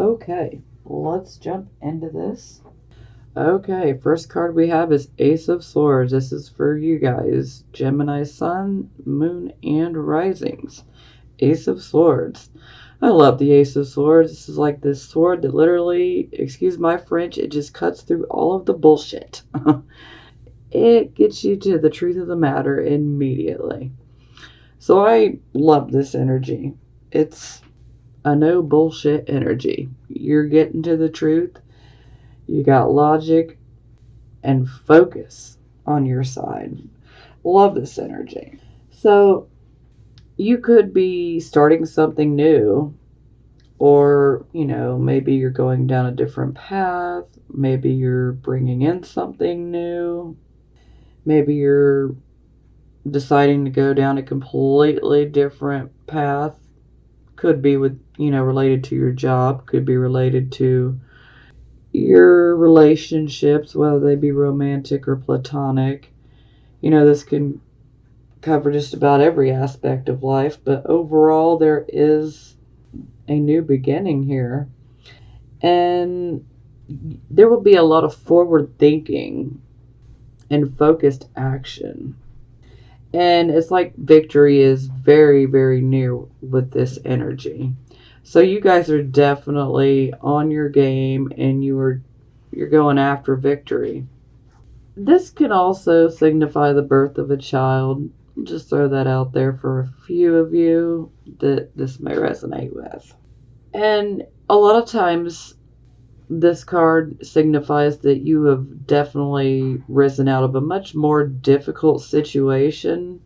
Okay, let's jump into this. Okay, first card we have is Ace of Swords. This is for you guys, Gemini Sun, Moon, and Risings. Ace of Swords. I love the Ace of Swords. This is like this sword that literally, excuse my French, it just cuts through all of the bullshit. It gets you to the truth of the matter immediately. So I love this energy. It's a no bullshit energy. You're getting to the truth. You got logic and focus on your side. Love this energy. So you could be starting something new, or, maybe you're going down a different path. Maybe you're bringing in something new. Maybe you're deciding to go down a completely different path. Could be with, related to your job. Could be related to your relationships, whether they be romantic or platonic. This can cover just about every aspect of life, but overall there is a new beginning here, and there will be a lot of forward thinking and focused action, and it's like victory is very, very near with this energy. So you guys are definitely on your game, and you're going after victory. This can also signify the birth of a child. Just throw that out there for a few of you that this may resonate with. And a lot of times this card signifies that you have definitely risen out of a much more difficult situation,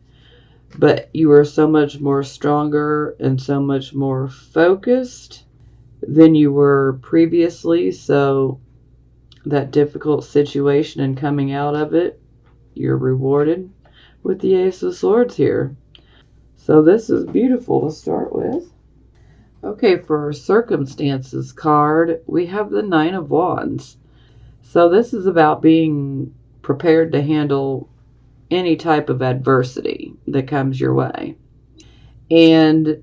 but you are so much more stronger and so much more focused than you were previously. So that difficult situation and coming out of it, you're rewarded with the Ace of Swords here. So this is beautiful to start with. Okay, for our circumstances card, we have the Nine of Wands. So this is about being prepared to handle any type of adversity that comes your way. And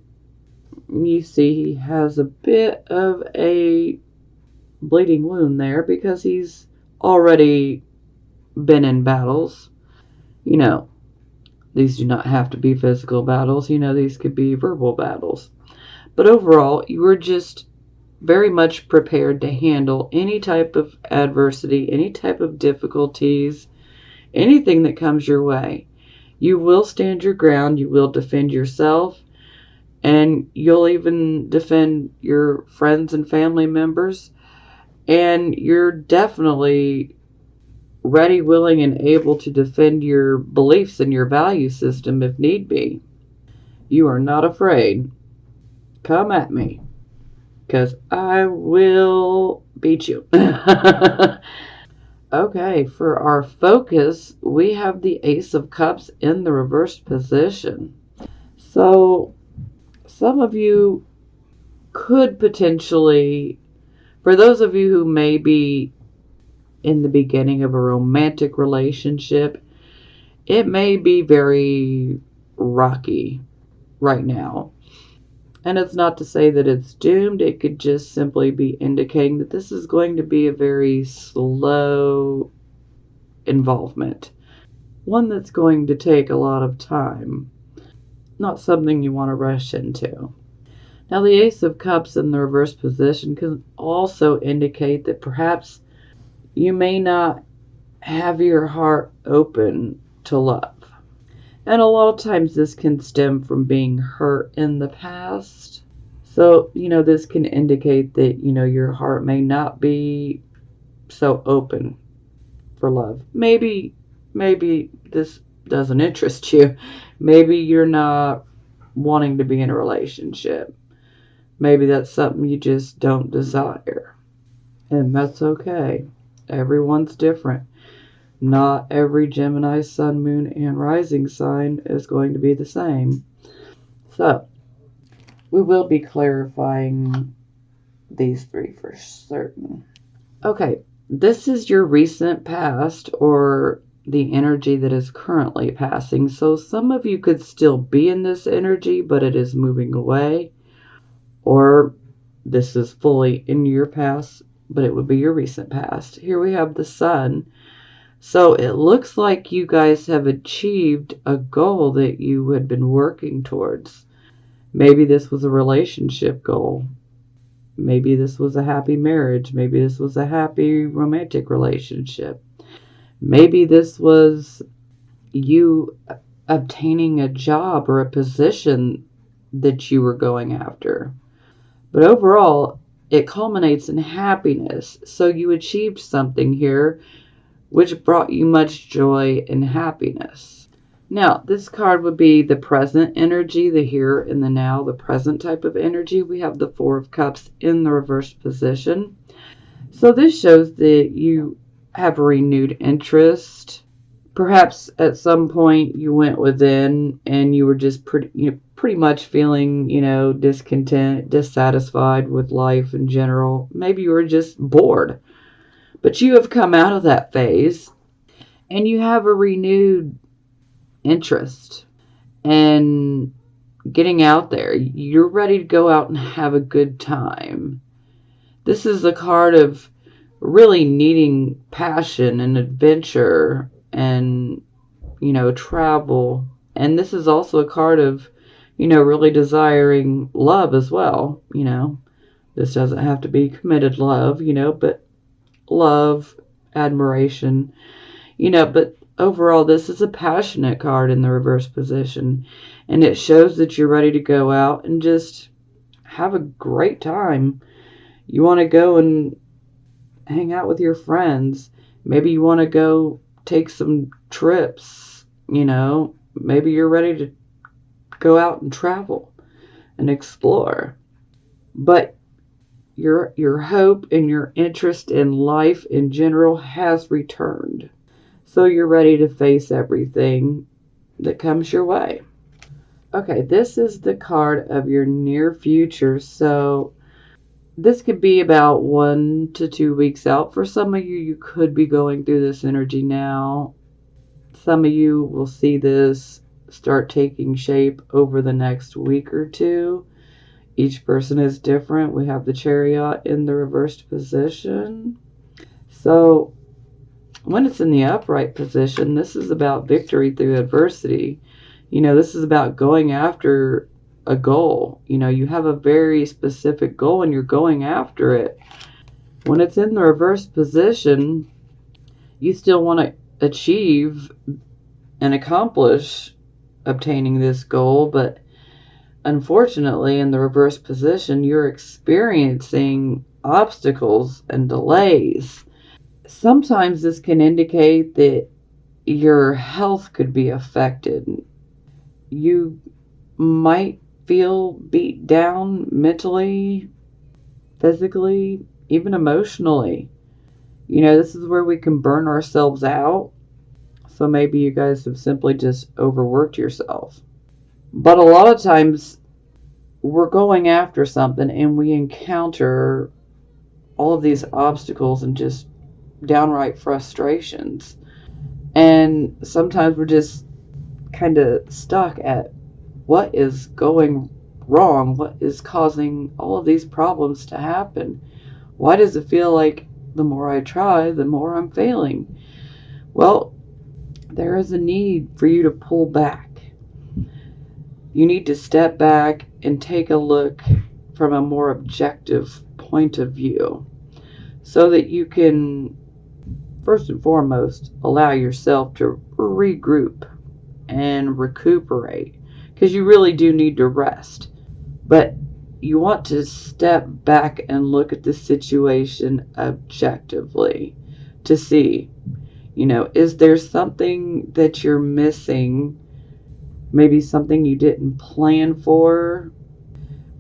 you see he has a bit of a bleeding wound there because he's already been in battles. These do not have to be physical battles. These could be verbal battles. But overall, you were just very much prepared to handle any type of adversity, any type of difficulties, anything that comes your way. You will stand your ground. You will defend yourself. And you'll even defend your friends and family members. And you're definitely ready, willing, and able to defend your beliefs and your value system if need be. You are not afraid. Come at me, because I will beat you. Okay, for our focus, we have the Ace of Cups in the reversed position. So some of you could potentially, for those of you who may be in the beginning of a romantic relationship, it may be very rocky right now. And it's not to say that it's doomed. It could just simply be indicating that this is going to be a very slow involvement. One that's going to take a lot of time. Not something you want to rush into. Now, the Ace of Cups in the reverse position can also indicate that perhaps you may not have your heart open to love. And a lot of times this can stem from being hurt in the past. So, this can indicate that, your heart may not be so open for love. Maybe this doesn't interest you. Maybe you're not wanting to be in a relationship. Maybe that's something you just don't desire. And that's okay. Everyone's different. Not every Gemini, Sun, Moon, and Rising sign is going to be the same. So, we will be clarifying these three for certain. Okay, this is your recent past or the energy that is currently passing. So some of you could still be in this energy, but it is moving away. Or this is fully in your past, but it would be your recent past. Here we have the Sun. So it looks like you guys have achieved a goal that you had been working towards. Maybe this was a relationship goal. Maybe this was a happy marriage. Maybe this was a happy romantic relationship. Maybe this was you obtaining a job or a position that you were going after. But overall, it culminates in happiness. So you achieved something here which brought you much joy and happiness. Now, this card would be the present energy, the here and the now, the present type of energy. We have the Four of Cups in the reversed position. So this shows that you have a renewed interest. Perhaps at some point you went within and you were just pretty much feeling, discontent, dissatisfied with life in general. Maybe you were just bored. But you have come out of that phase and you have a renewed interest in getting out there. You're ready to go out and have a good time. This is a card of really needing passion and adventure and, travel. And this is also a card of, really desiring love as well. This doesn't have to be committed love, but love, admiration, but overall this is a passionate card in the reverse position, and it shows that you're ready to go out and just have a great time. You want to go and hang out with your friends. Maybe you want to go take some trips, maybe you're ready to go out and travel and explore. But your hope and your interest in life in general has returned. So you're ready to face everything that comes your way. Okay, this is the card of your near future. So this could be about 1 to 2 weeks out. For some of you, you could be going through this energy now. Some of you will see this start taking shape over the next week or two. Each person is different. We have the Chariot in the reversed position. So when it's in the upright position, this is about victory through adversity. This is about going after a goal. You have a very specific goal and you're going after it. When it's in the reversed position, you still want to achieve and accomplish obtaining this goal, but unfortunately, in the reverse position, you're experiencing obstacles and delays. Sometimes this can indicate that your health could be affected. You might feel beat down mentally, physically, even emotionally. This is where we can burn ourselves out. So maybe you guys have simply just overworked yourself. But a lot of times we're going after something and we encounter all of these obstacles and just downright frustrations. And sometimes we're just kind of stuck at what is going wrong, what is causing all of these problems to happen. Why does it feel like the more I try, the more I'm failing? Well, there is a need for you to pull back. You need to step back and take a look from a more objective point of view so that you can, first and foremost, allow yourself to regroup and recuperate, because you really do need to rest. But you want to step back and look at the situation objectively to see, is there something that you're missing? Maybe something you didn't plan for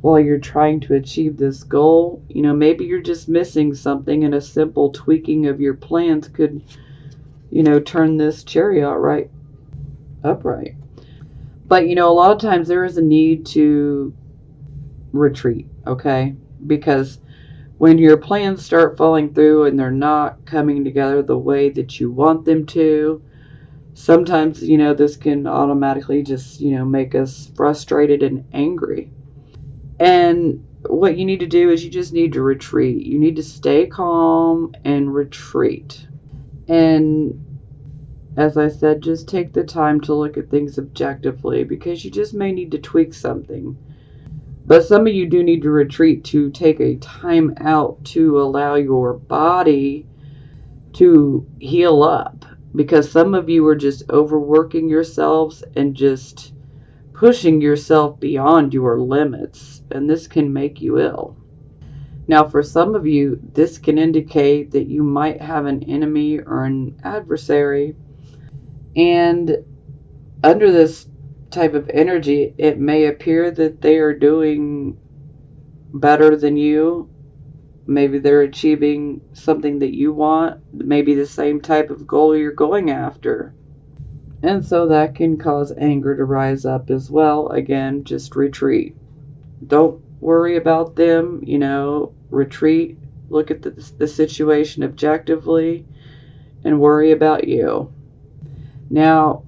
while you're trying to achieve this goal. Maybe you're just missing something, and a simple tweaking of your plans could, turn this chariot right upright. But, a lot of times there is a need to retreat, okay? Because when your plans start falling through and they're not coming together the way that you want them to, sometimes, this can automatically just, make us frustrated and angry. And what you need to do is you just need to retreat. You need to stay calm and retreat. And as I said, just take the time to look at things objectively, because you just may need to tweak something. But some of you do need to retreat, to take a time out to allow your body to heal up, because some of you are just overworking yourselves and just pushing yourself beyond your limits, and this can make you ill. Now, for some of you, this can indicate that you might have an enemy or an adversary, and under this type of energy, it may appear that they are doing better than you. Maybe they're achieving something that you want, maybe the same type of goal you're going after. And so that can cause anger to rise up as well. Again, just retreat. Don't worry about them, retreat, look at the situation objectively, and worry about you. Now,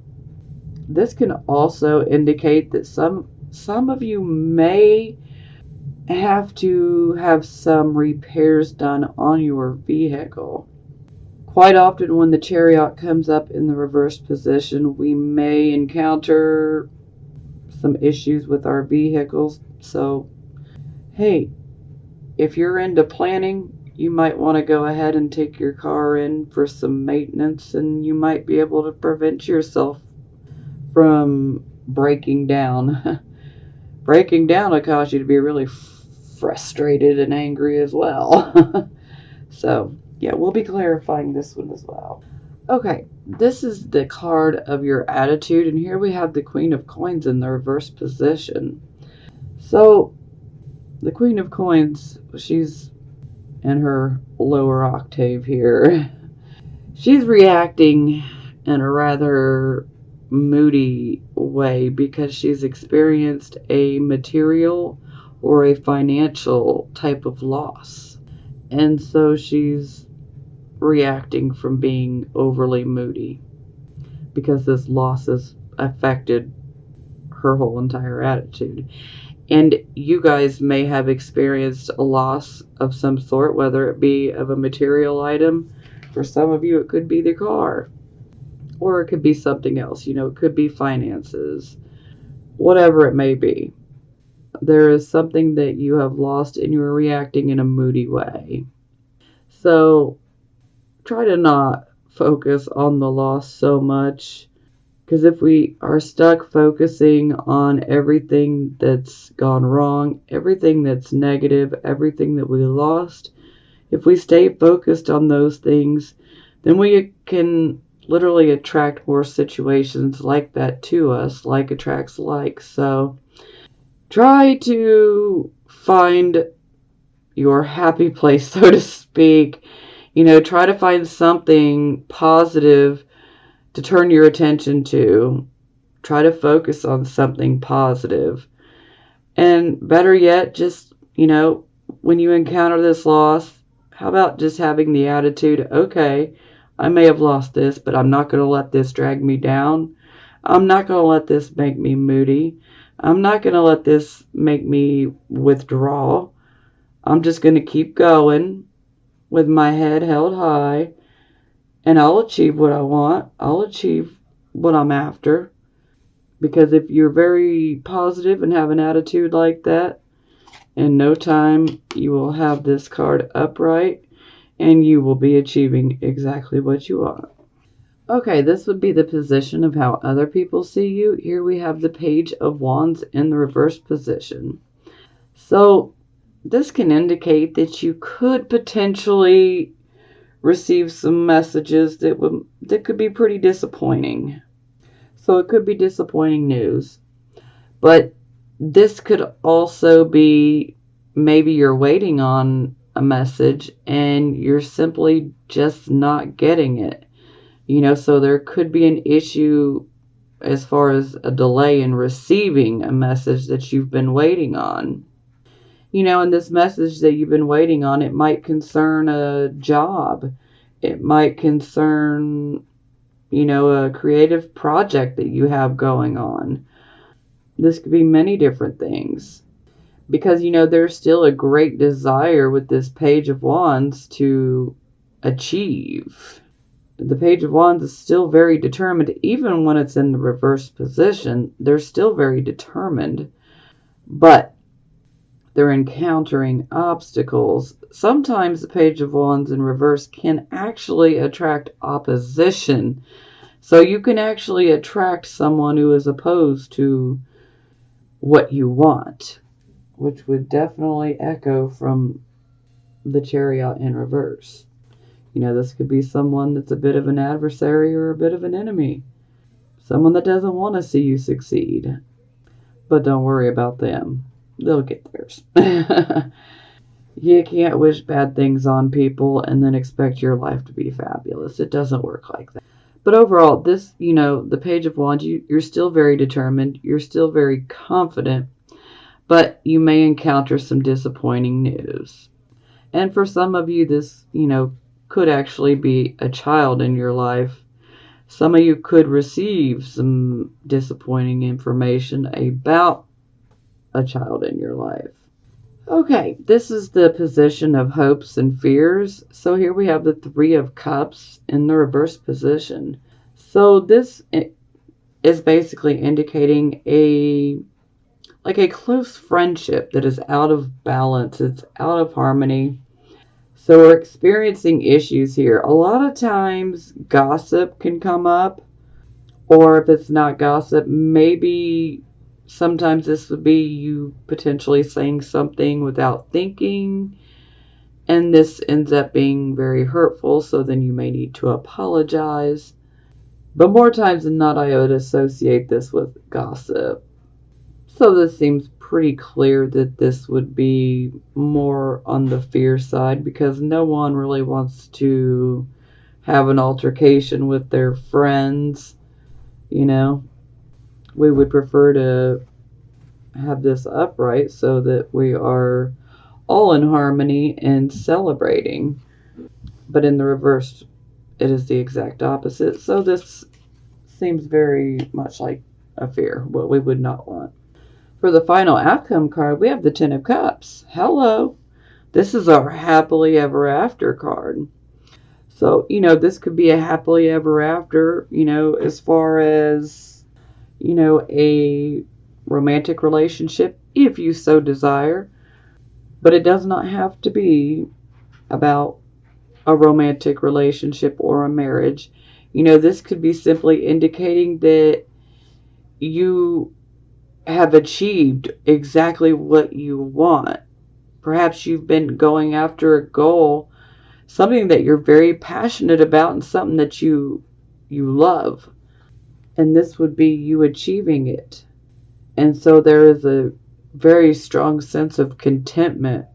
this can also indicate that some of you may have to have some repairs done on your vehicle. Quite often when the chariot comes up in the reversed position, we may encounter some issues with our vehicles. So, hey, if you're into planning, you might want to go ahead and take your car in for some maintenance, and you might be able to prevent yourself from breaking down. Breaking down will cause you to be really frustrated and angry as well. So, yeah, we'll be clarifying this one as well. Okay, this is the card of your attitude, and here we have the Queen of Coins in the reverse position. So, the Queen of Coins, she's in her lower octave here. She's reacting in a rather moody way because she's experienced a material or a financial type of loss. And so she's reacting from being overly moody because this loss has affected her whole entire attitude. And you guys may have experienced a loss of some sort, whether it be of a material item. For some of you, it could be the car, or it could be something else. It could be finances, whatever it may be. There is something that you have lost and you are reacting in a moody way. So try to not focus on the loss so much, because if we are stuck focusing on everything that's gone wrong, everything that's negative, everything that we lost, if we stay focused on those things, then we can literally attract more situations like that to us, like attracts like. So try to find your happy place, so to speak. Try to find something positive to turn your attention to. Try to focus on something positive. And better yet, just, when you encounter this loss, how about just having the attitude, okay, I may have lost this, but I'm not going to let this drag me down. I'm not going to let this make me moody. I'm not going to let this make me withdraw. I'm just going to keep going with my head held high, and I'll achieve what I want. I'll achieve what I'm after. Because if you're very positive and have an attitude like that, in no time you will have this card upright and you will be achieving exactly what you want. Okay, this would be the position of how other people see you. Here we have the Page of Wands in the reverse position. So this can indicate that you could potentially receive some messages that could be pretty disappointing. So it could be disappointing news. But this could also be maybe you're waiting on a message and you're simply just not getting it. So there could be an issue as far as a delay in receiving a message that you've been waiting on. And this message that you've been waiting on, it might concern a job. It might concern, a creative project that you have going on. This could be many different things. Because, there's still a great desire with this Page of Wands to achieve. The Page of Wands is still very determined. Even when it's in the reverse position, they're still very determined. But they're encountering obstacles. Sometimes the Page of Wands in reverse can actually attract opposition. So you can actually attract someone who is opposed to what you want, which would definitely echo from the Chariot in reverse. This could be someone that's a bit of an adversary or a bit of an enemy. Someone that doesn't want to see you succeed. But don't worry about them. They'll get theirs. You can't wish bad things on people and then expect your life to be fabulous. It doesn't work like that. But overall, this, the Page of Wands, you're still very determined. You're still very confident. But you may encounter some disappointing news. And for some of you, this, could actually be a child in your life. Some of you could receive some disappointing information about a child in your life. Okay, this is the position of hopes and fears. So here we have the Three of Cups in the reverse position. So this is basically indicating a close friendship that is out of balance. It's out of harmony. So we're experiencing issues here. A lot of times gossip can come up. Or if it's not gossip, maybe sometimes this would be you potentially saying something without thinking, and this ends up being very hurtful, so then you may need to apologize. But more times than not, I would associate this with gossip. So this seems pretty clear that this would be more on the fear side, because no one really wants to have an altercation with their friends. We would prefer to have this upright so that we are all in harmony and celebrating. But in the reverse, it is the exact opposite. So this seems very much like a fear, what we would not want. For the final outcome card, we have the Ten of Cups. Hello. This is our happily ever after card. So, this could be a happily ever after, as far as, a romantic relationship, if you so desire. But it does not have to be about a romantic relationship or a marriage. This could be simply indicating that you have achieved exactly what you want. Perhaps you've been going after a goal, something that you're very passionate about and something that you love. And this would be you achieving it. And so there is a very strong sense of contentment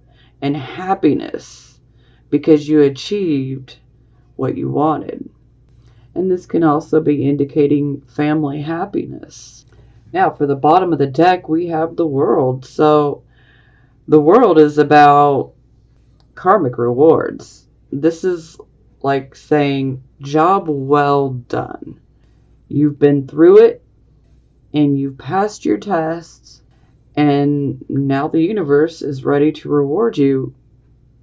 and happiness because you achieved what you wanted. And this can also be indicating family happiness. Now, for the bottom of the deck, we have the World. So the World is about karmic rewards. This is like saying, job well done. You've been through it and you've passed your tests, and now the universe is ready to reward you.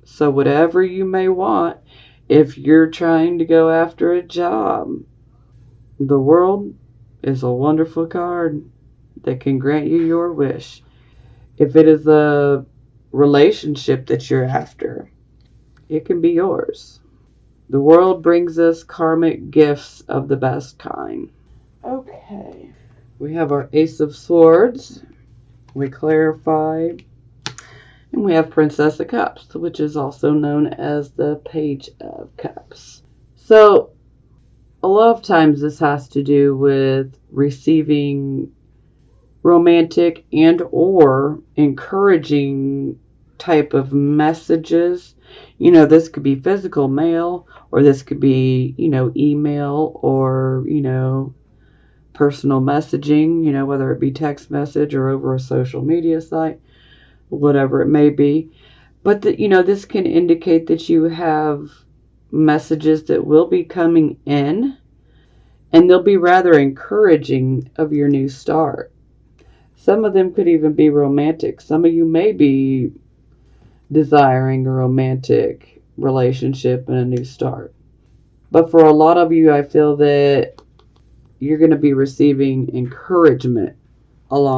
So whatever you may want, if you're trying to go after a job, the World is a wonderful card that can grant you your wish. If it is a relationship that you're after, it can be yours. The World brings us karmic gifts of the best kind. Okay. We have our Ace of Swords. We clarify. And we have Princess of Cups, which is also known as the Page of Cups. So, a lot of times this has to do with receiving romantic and or encouraging type of messages. This could be physical mail, or this could be, email, or, personal messaging, whether it be text message or over a social media site, whatever it may be. But this can indicate that you have messages that will be coming in, and they'll be rather encouraging of your new start. Some of them could even be romantic. Some of you may be desiring a romantic relationship and a new start. But for a lot of you, I feel that you're going to be receiving encouragement along